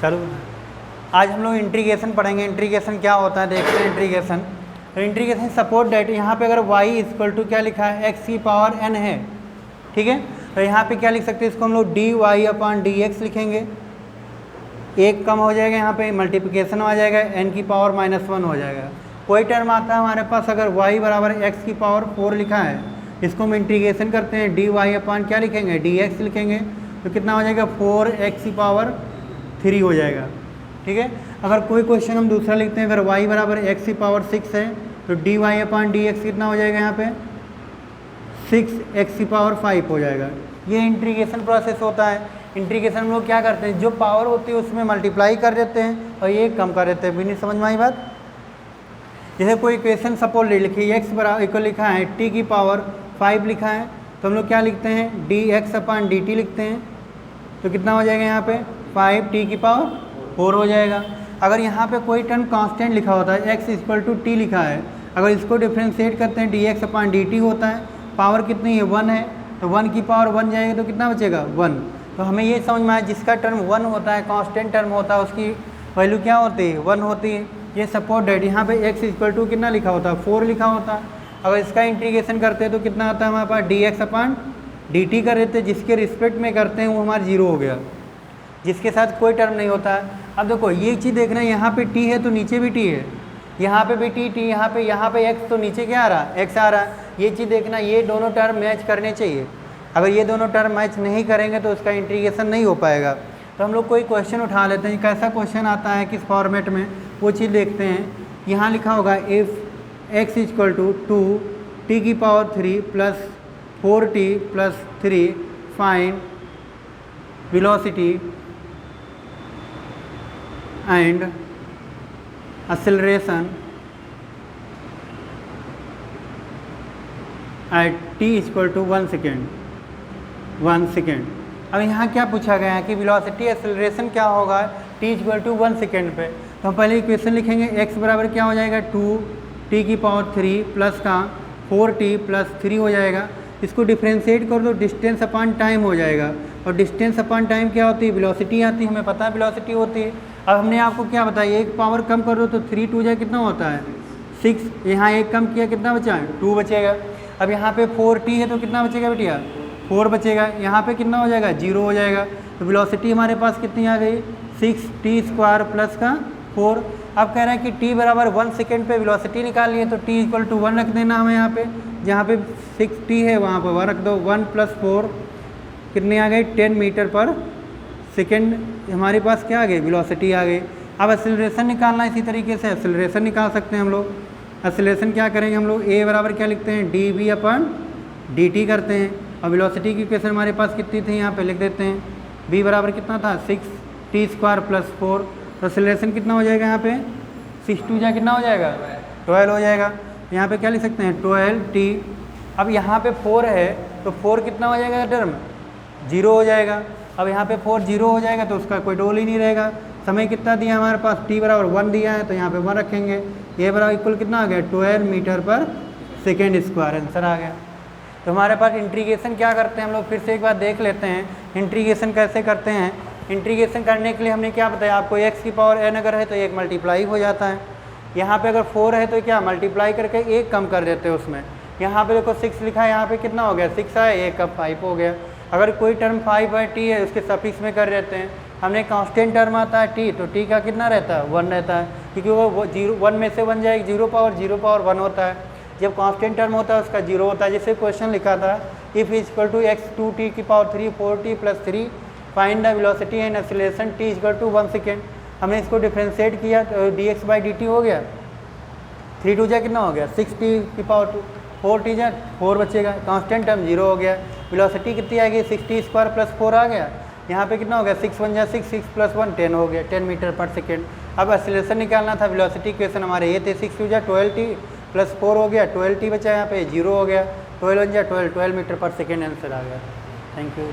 चलो आज हम लोग इंटीग्रेशन पढ़ेंगे। इंटीग्रेशन क्या होता है देखते हैं। इंटीग्रेशन तो इंटीग्रेशन सपोर्ट डेट, यहाँ पे अगर y इक्वल टू क्या लिखा है x की पावर n है, ठीक है। तो यहाँ पे क्या लिख सकते हैं, इसको हम लोग dy/dx लिखेंगे। एक कम हो जाएगा, यहाँ पे मल्टीप्लिकेशन आ जाएगा, n की पावर -1 हो जाएगा। कोई टर्म आता है हमारे पास, अगर y बराबर x की पावर 4 लिखा है, इसको हम इंटीग्रेशन करते हैं dy/ क्या लिखेंगे, dx लिखेंगे। तो कितना हो जाएगा, 4x की पावर 3 हो जाएगा, ठीक है। अगर कोई क्वेश्चन हम दूसरा लिखते हैं, अगर y बराबर x की पावर 6 है, तो dy/dx कितना हो जाएगा, यहाँ पे 6x की पावर 5 हो जाएगा। ये इंटीग्रेशन प्रोसेस होता है। इंटीग्रेशन हम लोग क्या करते हैं, जो पावर होती है उसमें मल्टीप्लाई कर देते हैं और ये कम कर देते हैं। भी नहीं समझ में आई बात। जैसे कोई इक्वेशन सपोज ले लिखी, x बराबर इक्वल लिखा है t की पावर 5 लिखा है, तो हम लोग क्या लिखते हैं, dx/dt लिखते हैं। तो कितना हो जाएगा, यहाँ पे 5t की पावर 4 हो जाएगा। अगर यहाँ पे कोई टर्म कांस्टेंट लिखा होता है, x इक्वल टू t लिखा है, अगर इसको डिफ्रेंशिएट करते हैं dx/dt होता है, पावर कितनी है 1 है, तो 1 की पावर 1 जाएगी तो कितना बचेगा 1। तो हमें ये समझ में आया, जिसका टर्म 1 होता है, कांस्टेंट टर्म होता है, उसकी वैल्यू क्या होती है, 1 होती है। ये सपोर्ट डेट, यहाँ पे x इक्वल टू कितना लिखा होता है, 4 लिखा होता है। अगर इसका इंटीग्रेशन करते हैं तो कितना आता है हमारे पास, dx/dt कर देते हैं, जिसके रिस्पेक्ट में करते हैं वो हमारा 0 हो गया, जिसके साथ कोई टर्म नहीं होता है। अब देखो ये चीज़ देखना है, यहाँ पे t है तो नीचे भी t है, यहाँ पे भी t, यहाँ पे x, तो नीचे क्या आ रहा है, x आ रहा है। ये चीज़ देखना, ये दोनों टर्म मैच करने चाहिए। अगर ये दोनों टर्म मैच नहीं करेंगे तो उसका इंटीग्रेशन नहीं हो पाएगा। तो हम लोग कोई क्वेश्चन उठा लेते हैं, कैसा क्वेश्चन आता है, किस फॉर्मेट में, वो चीज़ देखते हैं। यहाँ लिखा होगा if x equal to 2t की power 3 plus 4t plus 3 find velocity and acceleration at t equal to 1 second. अब यहाँ क्या पूछा गया है कि वेलोसिटी एक्सेलरेशन क्या होगा t इक्वल टू 1 सेकेंड पे। तो हम पहले इक्वेशन लिखेंगे, x बराबर क्या हो जाएगा, 2t की पावर 3 प्लस का 4t प्लस 3 हो जाएगा। इसको डिफ्रेंशिएट कर दो, डिस्टेंस अपॉन टाइम हो जाएगा। और डिस्टेंस अपॉन टाइम क्या होती है, वेलोसिटी आती है, हमें पता है वेलोसिटी होती है। अब हमने आपको क्या बताया, एक पावर कम कर दो तो 3 2 जाए कितना होता है 6, यहाँ एक कम किया कितना बचा है 2 बचेगा। अब यहाँ पे 4t है तो कितना बचेगा बेटिया, 4 बचेगा। यहाँ पे कितना हो जाएगा, 0 हो जाएगा। तो वेलोसिटी हमारे पास कितनी आ गई, 6t² प्लस का 4। अब कह रहा है कि t बराबर 1 सेकेंड पे वेलोसिटी निकालनी है, तो t इक्वल टू 1 रख देना हमें यहाँ पे। जहाँ पे 6t है वहाँ पर 1 रख दो। 1 प्लस 4 कितनी आ गई, 10 मीटर पर सेकेंड हमारे पास क्या आ गई, वेलोसिटी आ गई। अब एक्सेलरेशन निकालना, इसी तरीके से एक्सेलरेशन निकाल सकते हैं हम लोग। एक्सेलरेशन क्या करेंगे हम लोग, a बराबर क्या लिखते हैं, dv/dt करते हैं। और वेलोसिटी की इक्वेशन हमारे पास कितनी थी, यहाँ पे लिख देते हैं, v बराबर कितना था 6t² प्लस 4। तो एक्सेलरेशन कितना हो जाएगा, यहाँ पे 6 2 जा कितना हो जाएगा 12 हो जाएगा। यहाँ पे क्या लिख सकते हैं 12t। अब यहाँ पे 4 है तो 4 कितना हो जाएगा टर्म, 0 हो जाएगा। अब यहाँ पे 4 0 हो जाएगा तो उसका कोई रोल ही नहीं रहेगा। समय कितना दिया हमारे पास, t बराबर 1 दिया है तो यहाँ पे 1 रखेंगे। ये बराबर इक्वल कितना आ गया, 12 मीटर पर सेकेंड स्क्वायर, आंसर आ गया। तो हमारे पास इंटीग्रेशन क्या करते हैं हम लोग, फिर से एक बार देख लेते हैं इंटीग्रेशन कैसे करते हैं। इंटीग्रेशन करने के लिए हमने क्या बताया आपको, x की पावर n अगर है तो एक मल्टीप्लाई हो जाता है। यहाँ पे अगर 4 है तो क्या मल्टीप्लाई करके एक कम कर देते हैं उसमें। यहाँ पे देखो 6 लिखा है, यहाँ पे कितना हो गया 6 है, एक कब 5 हो गया। अगर कोई टर्म 5 है, t है, उसके सफिक्स में कर देते हैं। हमने कांस्टेंट टर्म आता है t, तो t का कितना रहता है 1 रहता है, क्योंकि वो 1 में से 1 जाएगी, 0 पावर 1 होता है। जब कांस्टेंट टर्म होता है उसका 0 होता है। जैसे क्वेश्चन लिखा था, if equal to x 2t की power 3 4t plus 3 find the velocity and acceleration t equal to 1 second. हमने इसको डिफ्रेंशिएट किया तो dx/dt हो गया, 3 2 जा कितना हो गया 6t की पावर 2, 4t जा 4 बचेगा, कांस्टेंट टर्म 0 हो गया। वेलोसिटी कितनी आ गई 6t² प्लस 4 आ गया। यहाँ पे कितना हो गया 6 1 जा 6, 6 प्लस 1 10 हो गया, 10 मीटर पर सेकेंड। अब एक्सेलरेशन निकालना था, वेलोसिटी इक्वेशन हमारे ये थे, 6 2 जा 12t प्लस 4 हो गया, 12t बचा, यहाँ पे 0 हो गया, 12 1 जा 12 मीटर पर सेकेंड, आंसर आ गया। Thank you.